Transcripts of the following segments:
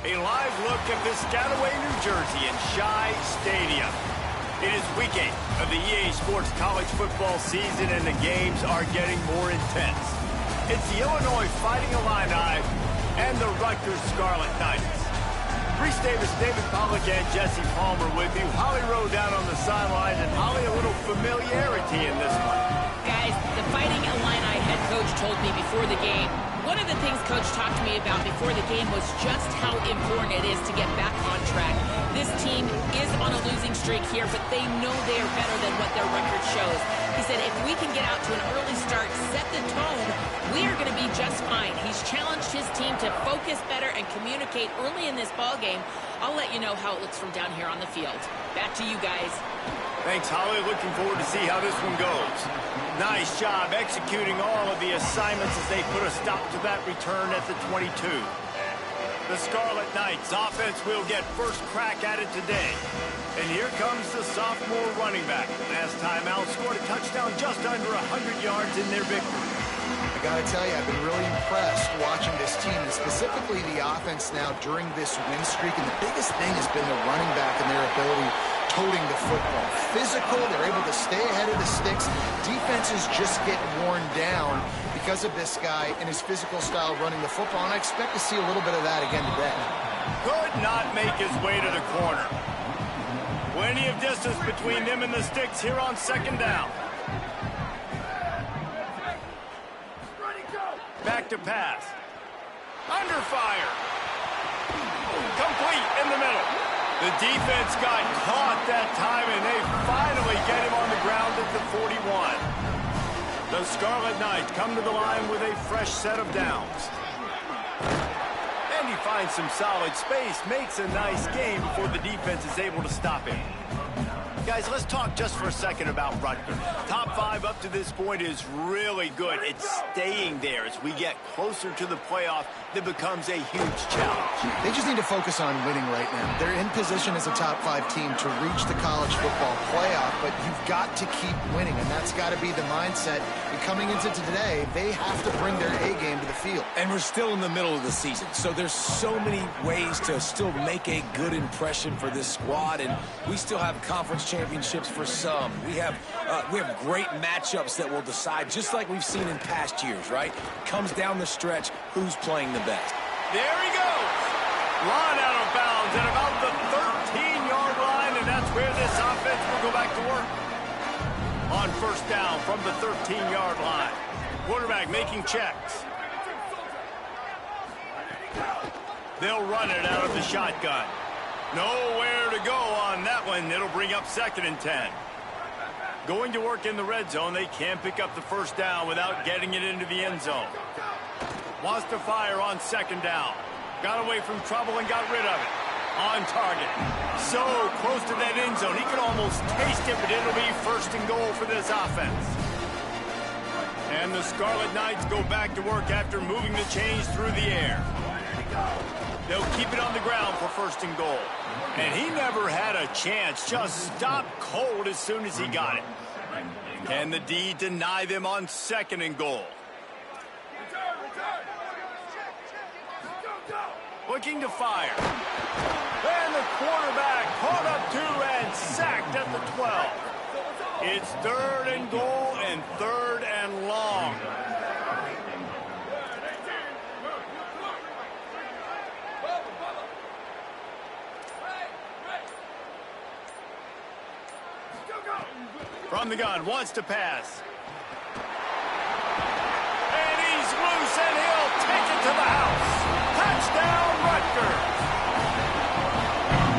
A live look at Piscataway, New Jersey in Shai Stadium. It is week 8 of the EA Sports college football season, and the games are getting more intense. It's the Illinois Fighting Illini and the Rutgers Scarlet Knights. Reese Davis, David Pollock, and Jesse Palmer with you. Holly Rowe down on the sideline, and Holly, a little familiarity in this one. Guys, the Fighting Illini head coach told me before the game, one of the things Coach talked to me about before the game was just how important it is to get back on track. This team is on a losing streak here, but they know they are better than what their record shows. He said if we can get out to an early start, set the tone, we are going to be just fine. He's challenged his team to focus better and communicate early in this ball game. I'll let you know how it looks from down here on the field. Back to you guys. Thanks, Holly. Looking forward to see how this one goes. Nice job executing all of the assignments as they put a stop to that return at the 22. The Scarlet Knights offense will get first crack at it today. And here comes the sophomore running back. Last time out, scored a touchdown just under 100 yards in their victory. I got to tell you, I've been really impressed watching this team, and specifically the offense now during this win streak. And the biggest thing has been the running back and their ability toting the football. Physical, they're able to stay ahead of the sticks. Defenses just get worn down because of this guy and his physical style running the football, and I expect to see a little bit of that again today. Could not make his way to the corner. Plenty of distance between them and the sticks here on second down. Back to pass. Under fire. Complete in the middle. The defense got caught that time, and they finally get him on the ground at the 41. The Scarlet Knights come to the line with a fresh set of downs. And he finds some solid space, makes a nice game before the defense is able to stop him. Guys, let's talk just for a second about Rutgers. Top 5 up to this point is really good. It's staying there. As we get closer to the playoff, that becomes a huge challenge. They just need to focus on winning right now. They're in position as a top 5 team to reach the college football playoff, but you've got to keep winning, and that's got to be the mindset. And coming into today, they have to bring their A game to the field. And we're still in the middle of the season, so there's so many ways to still make a good impression for this squad, and we still have conference championships for some. We have great matchups that will decide, just like we've seen in past years, right? Comes down the stretch, who's playing the best. There he goes. Run out of bounds at about the 13-yard line, and that's where this offense will go back to work. On first down from the 13-yard line. Quarterback making checks. They'll run it out of the shotgun. Nowhere to go on that one. It'll bring up 2nd and 10. Going to work in the red zone. They can't pick up the first down without getting it into the end zone. Wants to fire on 2nd down. Got away from trouble and got rid of it. On target. So close to that end zone. He can almost taste it, but it'll be 1st and goal for this offense. And the Scarlet Knights go back to work after moving the chains through the air. They'll keep it on the ground for 1st and goal. And he never had a chance. Just stopped cold as soon as he got it. Can the D deny them on 2nd and goal? Looking to fire. And the quarterback caught up to and sacked at the 12. It's 3rd and goal and 3rd and long. From the gun, wants to pass. And he's loose, and he'll take it to the house. Touchdown, Rutgers.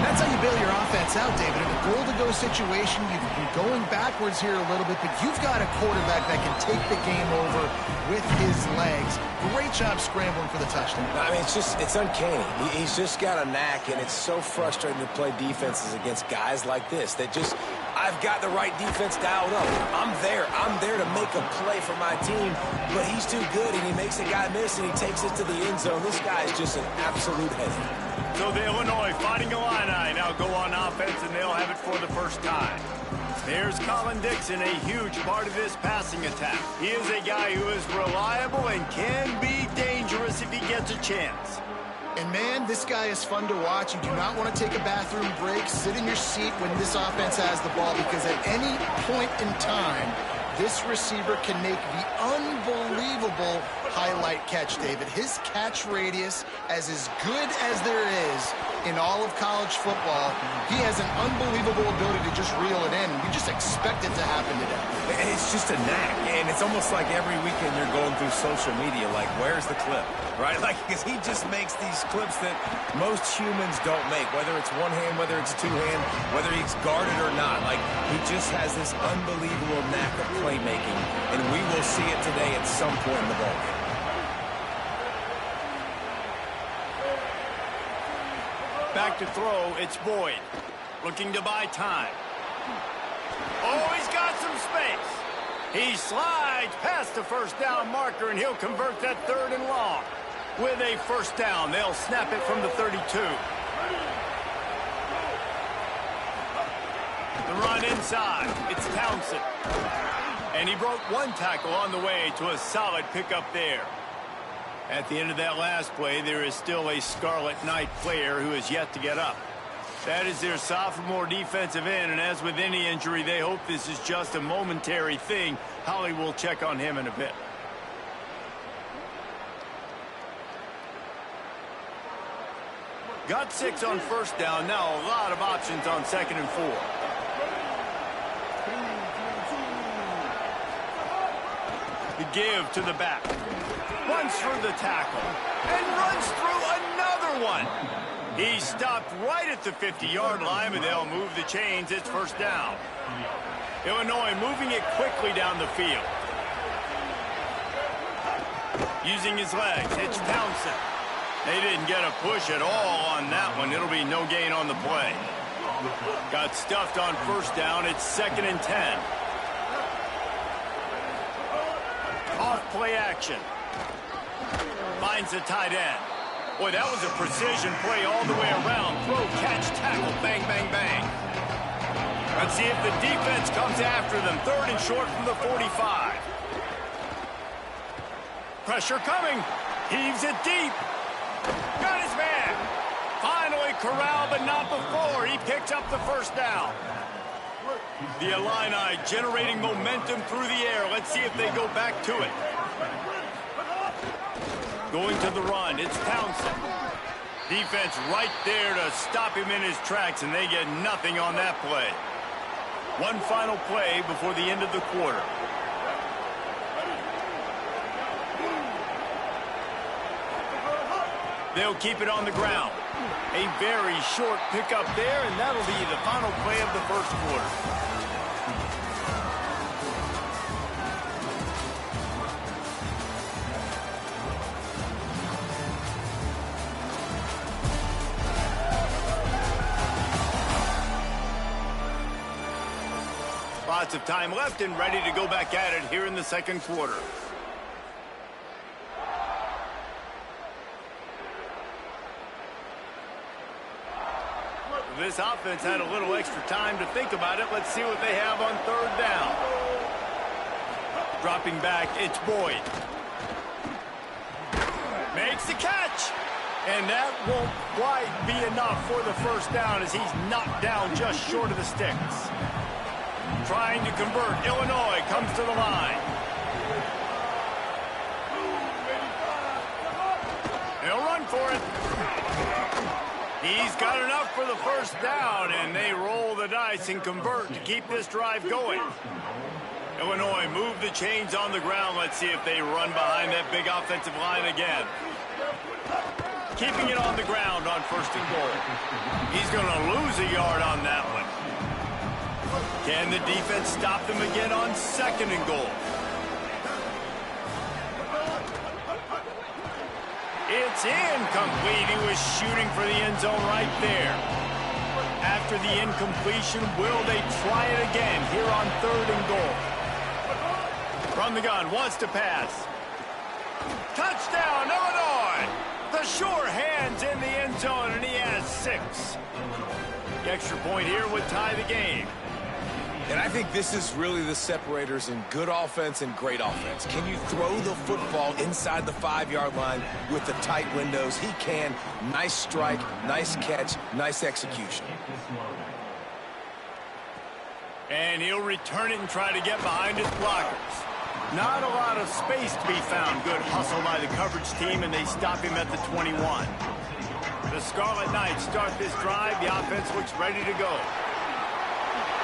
That's how you bail your offense out, David. In a goal-to-go situation, you've been going backwards here a little bit, but you've got a quarterback that can take the game over with his legs. Great job scrambling for the touchdown. I mean, it's uncanny. He's just got a knack, and it's so frustrating to play defenses against guys like this that just, I've got the right defense dialed up. I'm there to make a play for my team, but he's too good, and he makes a guy miss, and he takes it to the end zone. This guy is just an absolute headache. So the Illinois Fighting Illini now go on offense, and they'll have it for the first time. There's Colin Dixon, a huge part of this passing attack. He is a guy who is reliable and can be dangerous if he gets a chance. And, man, this guy is fun to watch. You do not want to take a bathroom break. Sit in your seat when this offense has the ball, because at any point in time, this receiver can make the unbelievable highlight catch, David. His catch radius is as good as there is in all of college football. He has an unbelievable ability to just reel it in. You just expect it to happen today. It's just a knack, and it's almost like every weekend you're going through social media, like, where's the clip, right? Like, because he just makes these clips that most humans don't make, whether it's one hand, whether it's two hand, whether he's guarded or not. Like, he just has this unbelievable knack of playmaking, and we will see it today at some point in the ballgame. Back to throw, it's Boyd. Looking to buy time. Oh, he's got some space. He slides past the first down marker, and he'll convert that 3rd and long. With a first down, they'll snap it from the 32. The run inside, it's Townsend. And he broke one tackle on the way to a solid pickup there. At the end of that last play, there is still a Scarlet Knight player who is yet to get up. That is their sophomore defensive end, and as with any injury, they hope this is just a momentary thing. Holly will check on him in a bit. Got 6 on first down. Now a lot of options on 2nd and 4. The give to the back. Runs through the tackle. And runs through another one. He stopped right at the 50-yard line, but they'll move the chains. It's first down. Illinois moving it quickly down the field. Using his legs, it's Townsend. They didn't get a push at all on that one. It'll be no gain on the play. Got stuffed on first down. It's 2nd and 10. Off play action. Finds the tight end. Boy, that was a precision play all the way around. Throw, catch, tackle, bang, bang, bang. Let's see if the defense comes after them. 3rd and short from the 45. Pressure coming. Heaves it deep. Got his man. Finally corralled, but not before. He picks up the first down. The Illini generating momentum through the air. Let's see if they go back to it. Going to the run, it's Townsend. Defense right there to stop him in his tracks, and they get nothing on that play. One final play before the end of the quarter. They'll keep it on the ground. A very short pickup there, and that'll be the final play of the first quarter. Lots of time left and ready to go back at it here in the second quarter. This offense had a little extra time to think about it. Let's see what they have on 3rd down. Dropping back, it's Boyd. Makes the catch. And that won't quite be enough for the first down as he's knocked down just short of the sticks. Trying to convert. Illinois comes to the line. They'll run for it. He's got enough for the first down, and they roll the dice and convert to keep this drive going. Illinois move the chains on the ground. Let's see if they run behind that big offensive line again. Keeping it on the ground on 1st and goal. He's going to lose a yard on that one. Can the defense stop them again on 2nd and goal? It's incomplete. He was shooting for the end zone right there. After the incompletion, will they try it again here on 3rd and goal? From the gun, wants to pass. Touchdown, Illinois! The sure hands in the end zone, and he has 6. The extra point here would tie the game. And I think this is really the separators in good offense and great offense. Can you throw the football inside the 5-yard line with the tight windows? He can. Nice strike, nice catch, nice execution. And he'll return it and try to get behind his blockers. Not a lot of space to be found. Good hustle by the coverage team, and they stop him at the 21. The Scarlet Knights start this drive. The offense looks ready to go.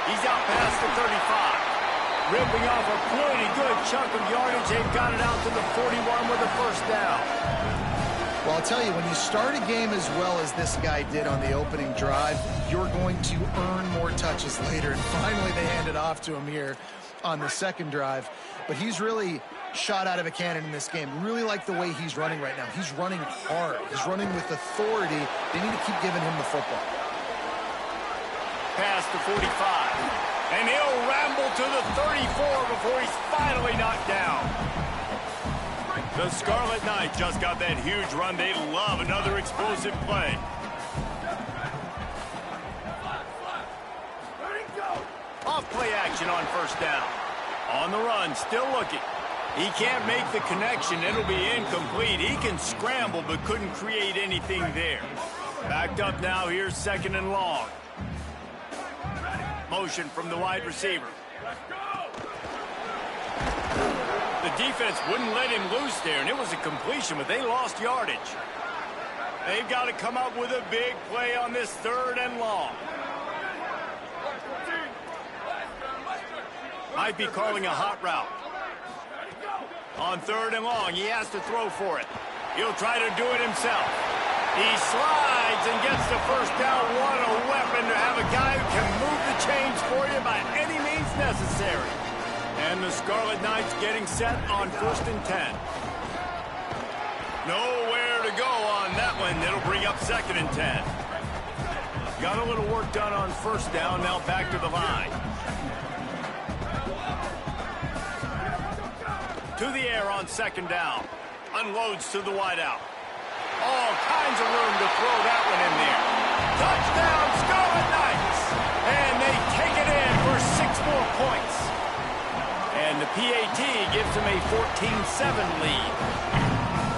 He's out past the 35. Ripping off a pretty good chunk of yardage. They've got it out to the 41 with a first down. Well, I'll tell you, when you start a game as well as this guy did on the opening drive, you're going to earn more touches later. And finally, they hand it off to him here on the second drive. But he's really shot out of a cannon in this game. Really like the way he's running right now. He's running hard. He's running with authority. They need to keep giving him the football. Past the 45. And he'll ramble to the 34 before he's finally knocked down. The Scarlet Knights just got that huge run. They love another explosive play. Off play action on first down. On the run, still looking. He can't make the connection. It'll be incomplete. He can scramble, but couldn't create anything there. Backed up now. Here's second and long. Motion from the wide receiver. The defense wouldn't let him loose there, and it was a completion, but they lost yardage. They've got to come up with a big play on this third and long. Might be calling a hot route. On third and long, he has to throw for it. He'll try to do it himself. He slides and gets the first down. What a weapon to have a guy who can move the chains for you by any means necessary. And the Scarlet Knights getting set on first and 10. Nowhere to go on that one. It'll bring up second and 10. Got a little work done on first down. Now back to the line. To the air on second down. Unloads to the wideout. All kinds of room to throw that one in there. Touchdown, Scarlet Knights! And they take it in for 6 more points. And the PAT gives him a 14-7 lead.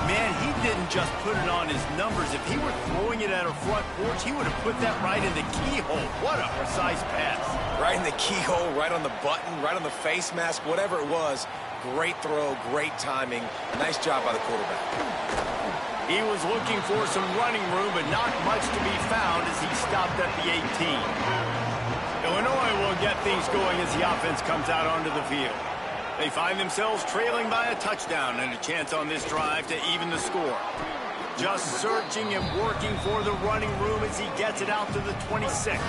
Man, he didn't just put it on his numbers. If he were throwing it at a front porch, he would have put that right in the keyhole. What a precise pass. Right in the keyhole, right on the button, right on the face mask, whatever it was. Great throw, great timing. Nice job by the quarterback. He was looking for some running room, but not much to be found as he stopped at the 18. Illinois will get things going as the offense comes out onto the field. They find themselves trailing by a touchdown and a chance on this drive to even the score. Just searching and working for the running room as he gets it out to the 26.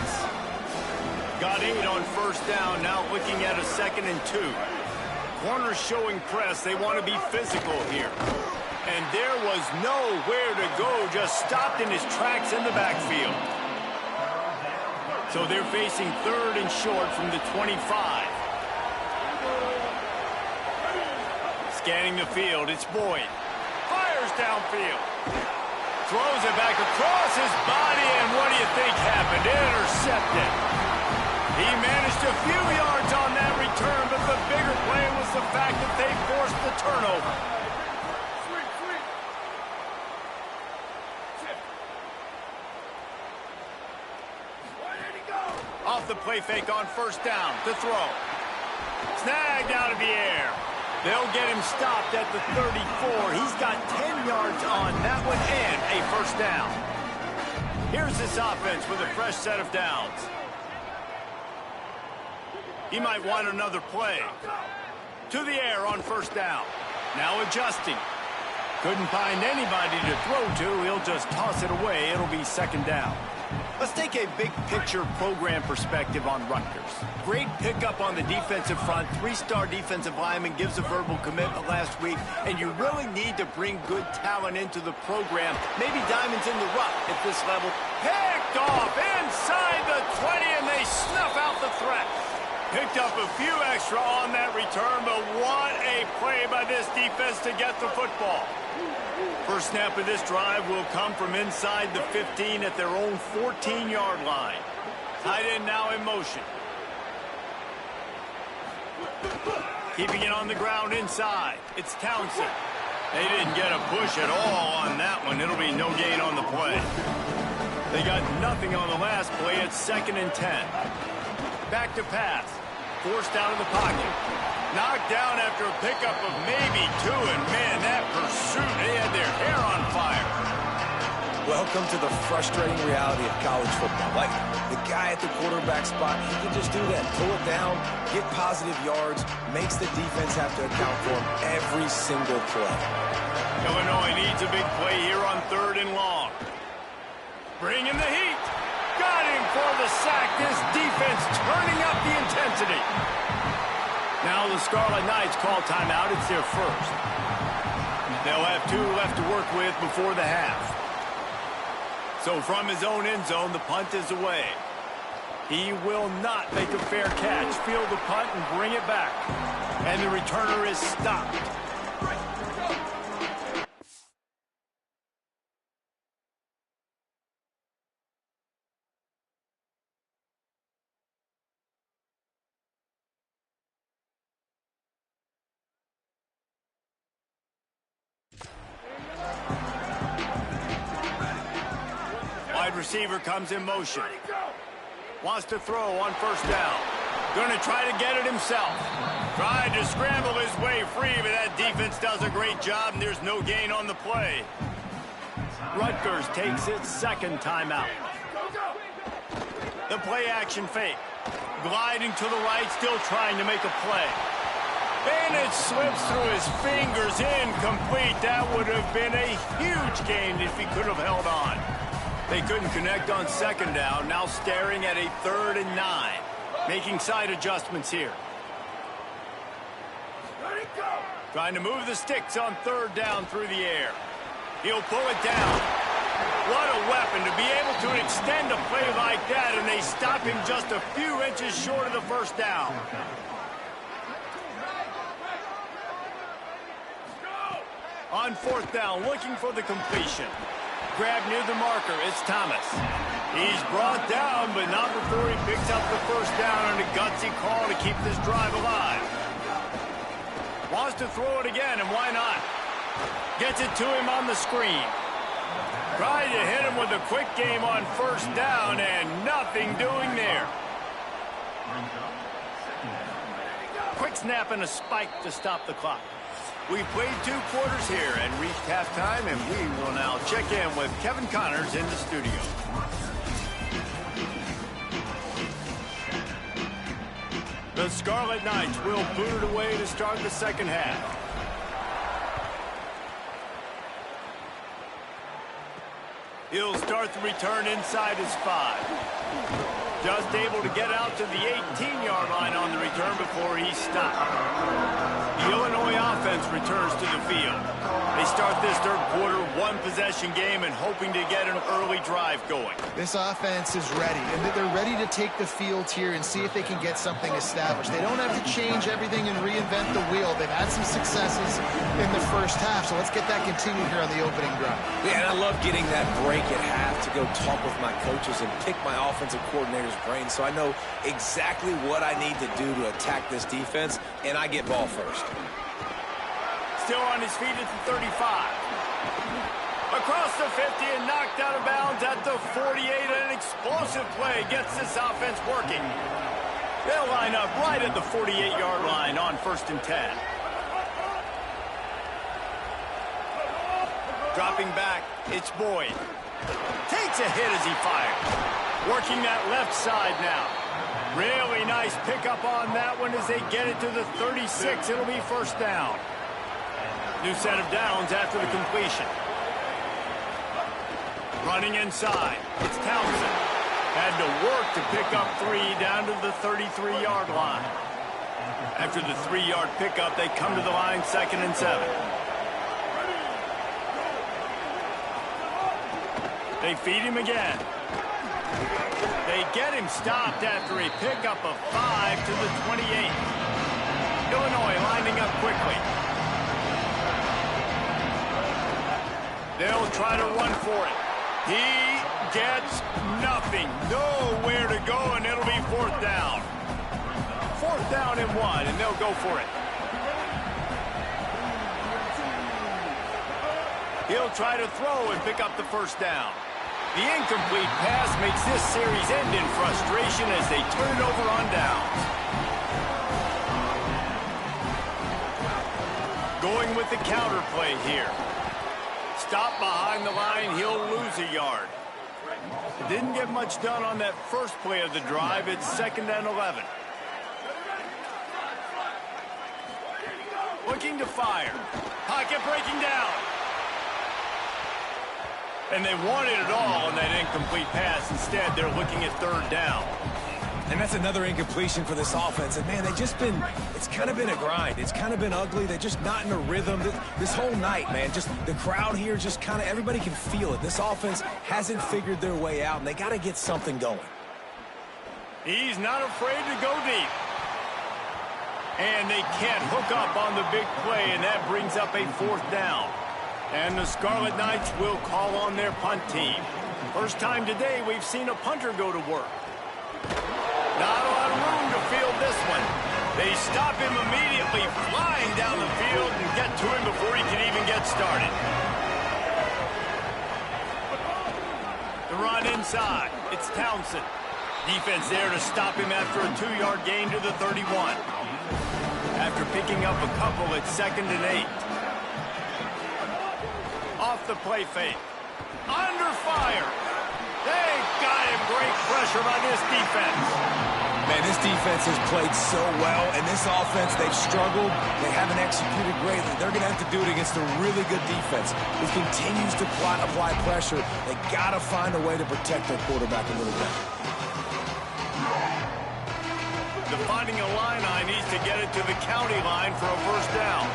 Got 8 on first down, now looking at a second and 2. Corners showing press. They want to be physical here. And there was nowhere to go, just stopped in his tracks in the backfield. So they're facing third and short from the 25. Scanning the field, it's Boyd. Fires downfield. Throws it back across his body, and what do you think happened? Intercepted. He managed a few yards on that return, but the bigger play was the fact that they forced the turnover. Off the play fake on first down to throw. Snagged out of the air. They'll get him stopped at the 34. He's got 10 yards on that one and a first down. Here's this offense with a fresh set of downs. He might want another play. To the air on first down. Now adjusting. Couldn't find anybody to throw to. He'll just toss it away. It'll be second down. Let's take a big picture program perspective on Rutgers. Great pickup on the defensive front. 3-star defensive lineman gives a verbal commitment last week, and you really need to bring good talent into the program. Maybe diamonds in the rough at this level. Picked off inside the 20, and they snuff out the threat. Picked up a few extra on that return, but what a play by this defense to get the football. First snap of this drive will come from inside the 15 at their own 14-yard line. Tight end now in motion. Keeping it on the ground inside. It's Townsend. They didn't get a push at all on that one. It'll be no gain on the play. They got nothing on the last play. It's 2nd and 10. Back to pass. Forced out of the pocket. Knocked down after a pickup of maybe 2. And, man, that pursuit, they had their hair on fire. Welcome to the frustrating reality of college football. Like, the guy at the quarterback spot, he can just do that. Pull it down, get positive yards, makes the defense have to account for him every single play. Illinois needs a big play here on 3rd and long. Bring in the heat. Got him for the sack. This defense turning up the intensity. Now the Scarlet Knights call timeout. It's their first. They'll have 2 left to work with before the half. So from his own end zone, the punt is away. He will not make a fair catch, field the punt, and bring it back. And the returner is stopped. Receiver comes in motion. Wants to throw on 1st down. Going to try to get it himself. Tried to scramble his way free, but that defense does a great job, and there's no gain on the play. Rutgers takes its 2nd timeout. The play action fake. Gliding to the right, still trying to make a play. And it slips through his fingers, incomplete. That would have been a huge gain if he could have held on. They couldn't connect on 2nd down, now staring at a 3rd and 9. Making side adjustments here. Trying to move the sticks on 3rd down through the air. He'll pull it down. What a weapon to be able to extend a play like that, and they stop him just a few inches short of the 1st down. On 4th down, looking for the completion. Grab near the marker, it's Thomas. He's brought down, but not before he picks up the 1st down on a gutsy call to keep this drive alive. Wants to throw it again, and why not? Gets it to him on the screen. Tried to hit him with a quick game on 1st down, and nothing doing there. Quick snap and a spike to stop the clock. We've played 2 quarters here and reached halftime, and we will now check in with Kevin Connors in the studio. The Scarlet Knights will boot it away to start the 2nd half. He'll start the return inside his 5. Just able to get out to the 18-yard line on the return before he's stopped. The Illinois offense returns to the field. They start this 3rd quarter, 1-possession game, and hoping to get an early drive going. This offense is ready, and they're ready to take the field here and see if they can get something established. They don't have to change everything and reinvent the wheel. They've had some successes in the 1st half, so let's get that continued here on the opening drive. Yeah, and I love getting that break at half to go talk with my coaches and pick my offensive coordinator's brain so I know exactly what I need to do to attack this defense, and I get ball first. Still on his feet at the 35. Across the 50 and knocked out of bounds at the 48. An explosive play gets this offense working. They'll line up right at the 48-yard line on 1st and 10. Dropping back, it's Boyd. Takes a hit as he fires. Working that left side now. Really nice pickup on that one as they get it to the 36. It'll be 1st down. New set of downs after the completion. Running inside. It's Townsend. Had to work to pick up 3 down to the 33-yard line. After the 3-yard pickup, they come to the line 2nd and 7. They feed him again. They get him stopped after a pickup of 5 to the 28. Illinois lining up quickly. They'll try to run for it. He gets nothing. Nowhere to go, and it'll be 4th down. 4th down 1-1, and they'll go for it. He'll try to throw and pick up the first down. The incomplete pass makes this series end in frustration as they turn it over on downs. Going with the counter play here. Stop behind the line, he'll lose a yard. Didn't get much done on that first play of the drive. It's 2nd and 11. Looking to fire. Pocket breaking down. And they wanted it all on that incomplete pass. Instead, they're looking at 3rd down. And that's another incompletion for this offense. And, man, it's kind of been a grind. It's kind of been ugly. They're just not in a rhythm. This whole night, man, just the crowd here just kind of, everybody can feel it. This offense hasn't figured their way out, and they got to get something going. He's not afraid to go deep. And they can't hook up on the big play, and that brings up a 4th down. And the Scarlet Knights will call on their punt team. First time today we've seen a punter go to work. Not a lot of room to field this one. They stop him immediately, flying down the field and get to him before he can even get started. The run inside. It's Townsend. Defense there to stop him after a 2-yard gain to the 31. After picking up a couple, it's 2nd and 8. Off the play fake. Under fire. They got him. Great pressure by this defense. Man, this defense has played so well, and this offense, they've struggled. They haven't executed greatly. They're going to have to do it against a really good defense who continues to apply pressure. They got to find a way to protect their quarterback a little bit. Defining Illini needs to get it to the county line for a 1st down.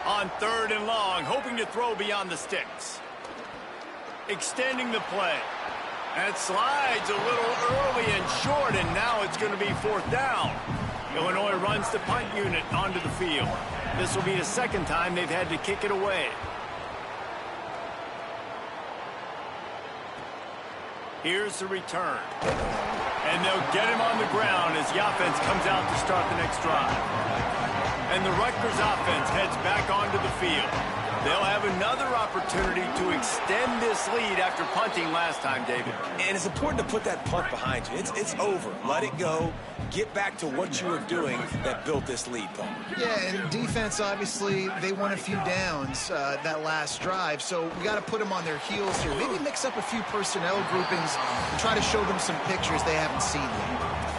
On 3rd and long, hoping to throw beyond the sticks. Extending the play. That slides a little early and short, and now it's going to be 4th down. Illinois runs the punt unit onto the field. This will be the 2nd time they've had to kick it away. Here's the return. And they'll get him on the ground as the offense comes out to start the next drive. And the Rutgers offense heads back onto the field. They'll have another opportunity to extend this lead after punting last time, David. And it's important to put that punt behind you. It's over. Let it go. Get back to what you were doing that built this lead, Paul. Yeah, and defense, obviously, they won a few downs that last drive, so we got to put them on their heels here. Maybe mix up a few personnel groupings and try to show them some pictures they haven't seen yet.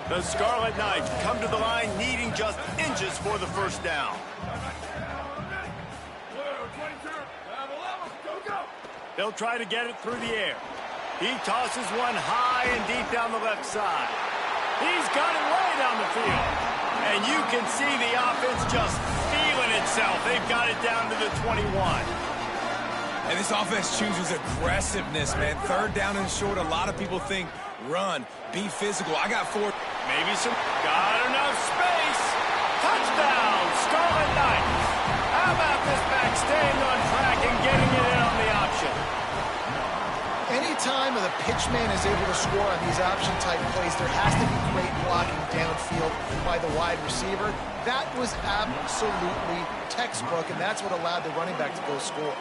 The Scarlet Knights come to the line needing just inches for the 1st down. They'll try to get it through the air. He tosses one high and deep down the left side. He's got it way down the field. And you can see the offense just feeling itself. They've got it down to the 21. And this offense chooses aggressiveness, man. 3rd down and short, a lot of people think run, be physical. I got 4. Maybe some. Got enough space. Touchdown, Scarlet Knights. How about this back staying on track and getting it in on the option? Anytime the pitchman is able to score on these option-type plays, there has to be great blocking downfield by the wide receiver. That was absolutely textbook, and that's what allowed the running back to go score.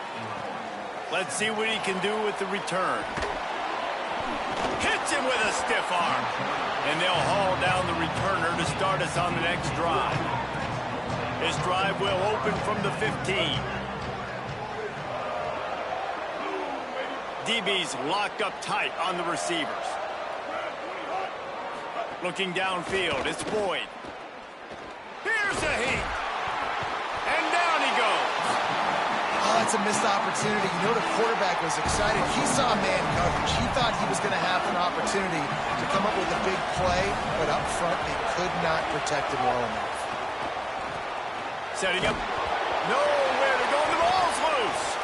Let's see what he can do with the return. Hits him with a stiff arm. And they'll haul down the returner to start us on the next drive. This drive will open from the 15. DB's locked up tight on the receivers. Looking downfield, it's Boyd. Here's a heat. And down he goes. Oh, that's a missed opportunity. You know the quarterback was excited. He saw man coverage. He thought he was going to have an opportunity to come up with a big play, but up front they could not protect him well enough. Setting up. Nowhere to go. The ball's loose.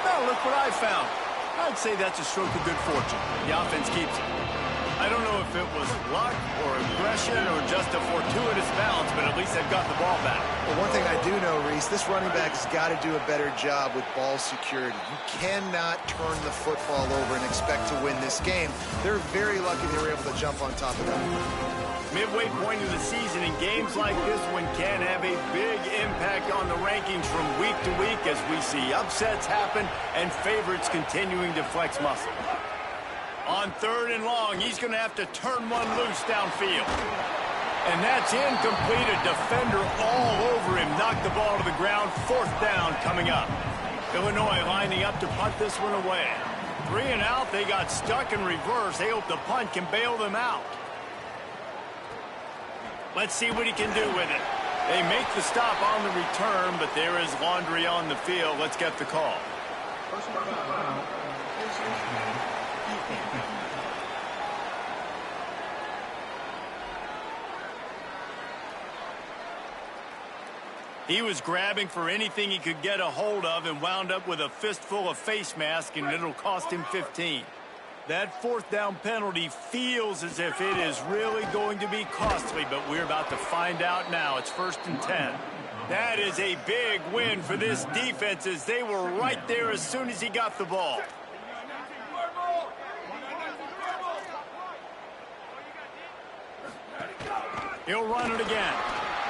Now look what I found. I'd say that's a stroke of good fortune. The offense keeps it. I don't know if it was luck or aggression or just a fortuitous bounce, but at least they've got the ball back. Well, one thing I do know, Reese, this running back has got to do a better job with ball security. You cannot turn the football over and expect to win this game. They're very lucky they were able to jump on top of that. Midway point of the season, and games like this one can have a big impact on the rankings from week to week as we see upsets happen and favorites continuing to flex muscle. On 3rd and long, he's going to have to turn one loose downfield. And that's incomplete. A defender all over him. Knocked the ball to the ground. 4th down coming up. Illinois lining up to punt this one away. 3 and out. They got stuck in reverse. They hope the punt can bail them out. Let's see what he can do with it. They make the stop on the return, but there is laundry on the field. Let's get the call. He was grabbing for anything he could get a hold of and wound up with a fistful of face mask, and it'll cost him 15. That 4th down penalty feels as if it is really going to be costly, but we're about to find out now. It's 1st and 10. That is a big win for this defense as they were right there as soon as he got the ball. He'll run it again.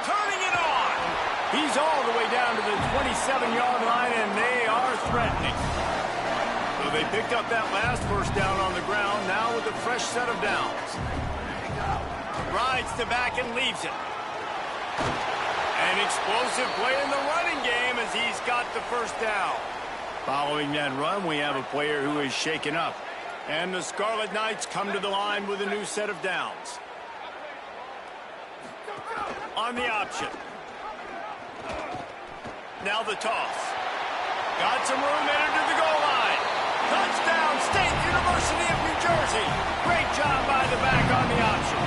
Turning it on. He's all the way down to the 27-yard line, and they are threatening. So they picked up that last 1st down on the ground, now with a fresh set of downs. Rides the back and leaves it. An explosive play in the running game as he's got the 1st down. Following that run, we have a player who is shaken up. And the Scarlet Knights come to the line with a new set of downs. On the option. Now the toss. Got some room headed to the goal line. Touchdown, State University of New Jersey. Great job by the back on the option.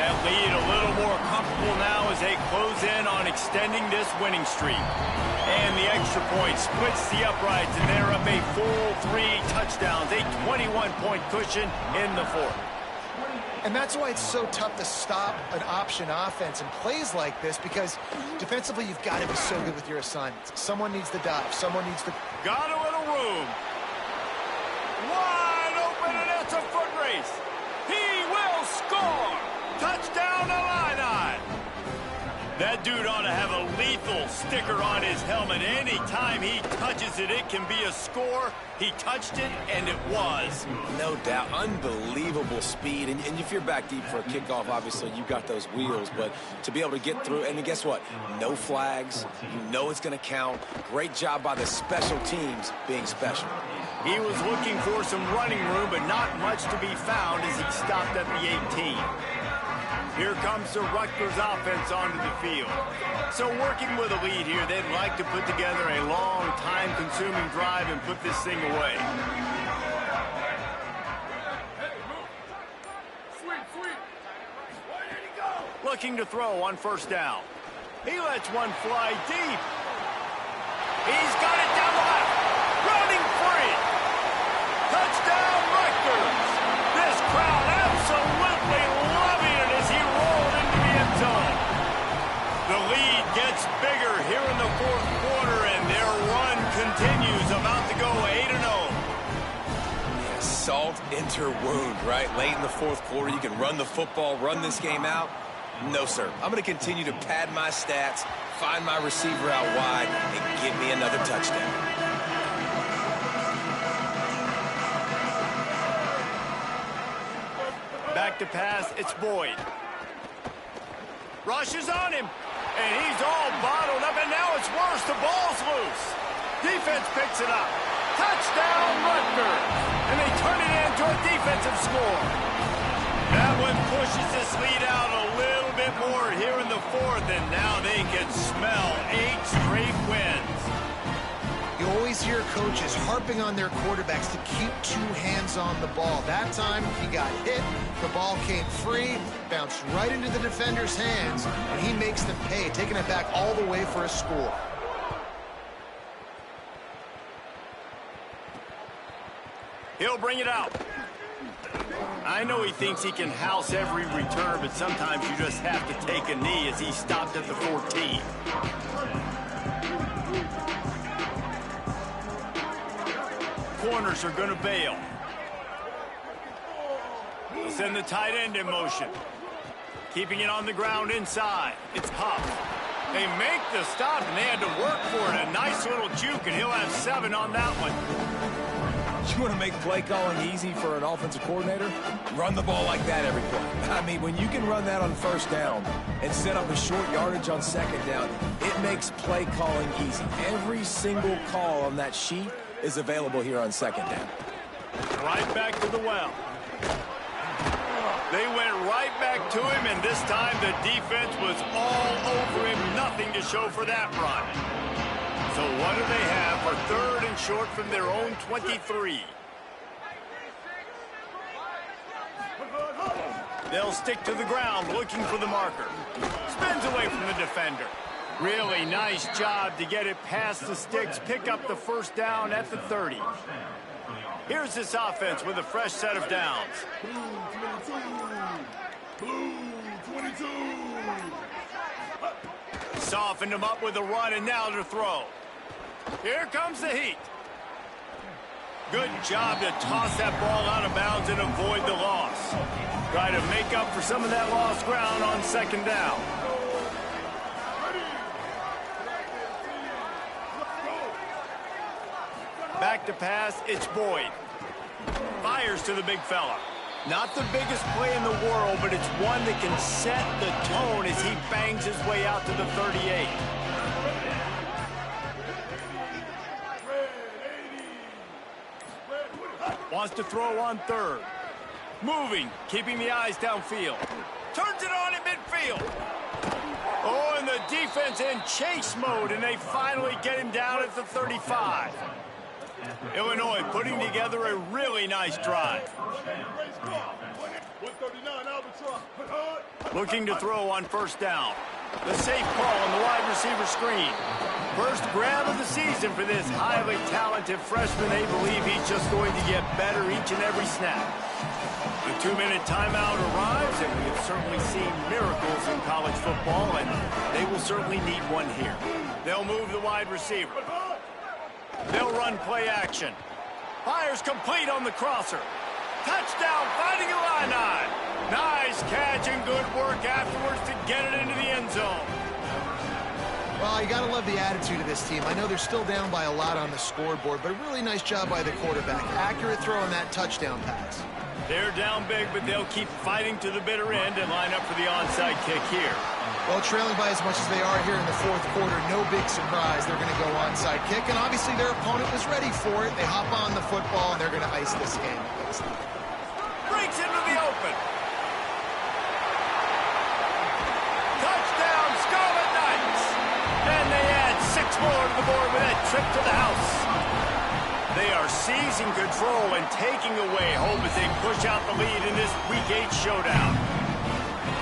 That lead a little more comfortable now as they close in on extending this winning streak. And the extra point splits the uprights, and they're up a full 3 touchdowns, a 21-point cushion in the 4th. And that's why it's so tough to stop an option offense in plays like this, because defensively you've got to be so good with your assignments. Someone needs the dive. Someone needs the... Got a little room. Wide open, and it's a foot race. He will score. Touchdown, Illini. That dude ought to have a lethal sticker on his helmet. Anytime he touches it, it can be a score. He touched it, and it was. No doubt. Unbelievable speed. And if you're back deep for a kickoff, obviously you got those wheels. But to be able to get through, and guess what? No flags. You know it's going to count. Great job by the special teams being special. He was looking for some running room, but not much to be found as he stopped at the 18. Here comes the Rutgers offense onto the field. So working with a lead here, they'd like to put together a long, time-consuming drive and put this thing away. Looking to throw on 1st down. He lets one fly deep. He's got it down the left. Running free. Touchdown, Rutgers. This crowd absolutely loving it as he rolled into the end zone. The lead gets bigger here in the 4th quarter, and their run continues, about to go 8-0. Yeah, salt into wound, right? Late in the 4th quarter, you can run the football, run this game out. No, sir. I'm going to continue to pad my stats, find my receiver out wide, and give me another touchdown. Back to pass, it's Boyd. Rushes on him, and he's all bottled up, and now it's worse. The ball's loose. Defense picks it up. Touchdown, Rutgers. And they turn it into a defensive score. That one pushes this lead out a little bit more here in the 4th, and now they can smell 8 straight wins. You always hear coaches harping on their quarterbacks to keep 2 hands on the ball. That time, he got hit, the ball came free, bounced right into the defender's hands, and he makes them pay, taking it back all the way for a score. He'll bring it out. I know he thinks he can house every return, but sometimes you just have to take a knee as he stopped at the 14. Corners are going to bail. They'll send the tight end in motion. Keeping it on the ground inside. It's Huff. They make the stop, and they had to work for it. A nice little juke, and he'll have 7 on that one. You want to make play calling easy for an offensive coordinator? Run the ball like that every play. I mean, when you can run that on first down and set up a short yardage on second down, it makes play calling easy. Every single call on that sheet is available here on second down. Right back to the well. They went right back to him, and this time the defense was all over him. Nothing to show for that run. So what do they have for 3rd and short from their own 23? They'll stick to the ground looking for the marker. Spins away from the defender. Really nice job to get it past the sticks, pick up the first down at the 30. Here's this offense with a fresh set of downs. Blue 22. Softened him up with a run, and now to throw. Here comes the heat. Good job to toss that ball out of bounds and avoid the loss. Try to make up for some of that lost ground on second down. Back to pass, it's Boyd. Fires to the big fella. Not the biggest play in the world, but it's one that can set the tone as he bangs his way out to the 38. Wants to throw on 3rd. Moving, keeping the eyes downfield. Turns it on in midfield. Oh, and the defense in chase mode, and they finally get him down at the 35. Illinois putting together a really nice drive. Looking to throw on first down. The safe call on the wide receiver screen. First grab of the season for this highly talented freshman. They believe he's just going to get better each and every snap. The 2-minute timeout arrives, and we have certainly seen miracles in college football, and they will certainly need one here. They'll move the wide receiver. They'll run play action. Fires complete on the crosser. Touchdown, Fighting Illini. Nice catch and good work afterwards to get it into the end zone. Well, you got to love the attitude of this team. I know they're still down by a lot on the scoreboard, but a really nice job by the quarterback. Accurate throw on that touchdown pass. They're down big, but they'll keep fighting to the bitter end and line up for the onside kick here. Well, trailing by as much as they are here in the 4th quarter, no big surprise. They're going to go onside kick, and obviously their opponent was ready for it. They hop on the football, and they're going to ice this game. Breaks into the open. Touchdown, Scarlet Knights. And they add 6 more to the board with that trip to the house. They are seizing control and taking away hope as they push out the lead in this Week 8 showdown.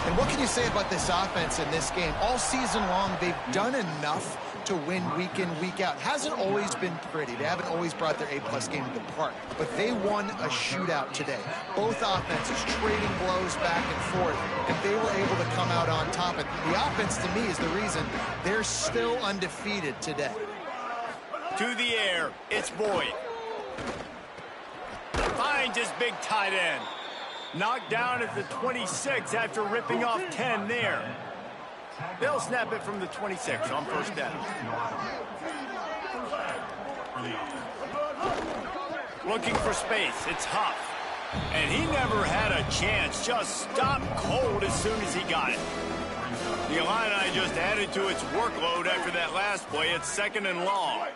And what can you say about this offense in this game? All season long, they've done enough to win week in, week out. Hasn't always been pretty. They haven't always brought their A-plus game to the park. But they won a shootout today. Both offenses trading blows back and forth, and they were able to come out on top. And the offense, to me, is the reason they're still undefeated today. To the air, it's Boyd. Finds his big tight end. Knocked down at the 26 after ripping off 10 there. They'll snap it from the 26 on first down. Looking for space, it's Huff. And he never had a chance, just stopped cold as soon as he got it. The Illini just added to its workload after that last play. It's 2nd and long.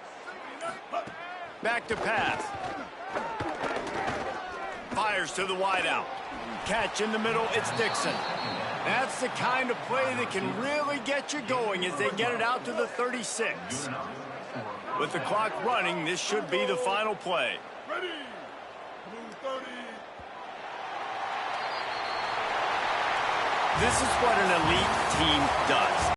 Back to pass. Fires to the wideout. Catch in the middle, it's Dixon. That's the kind of play that can really get you going as they get it out to the 36. With the clock running, this should be the final play. Ready. Blue 30. This is what an elite team does.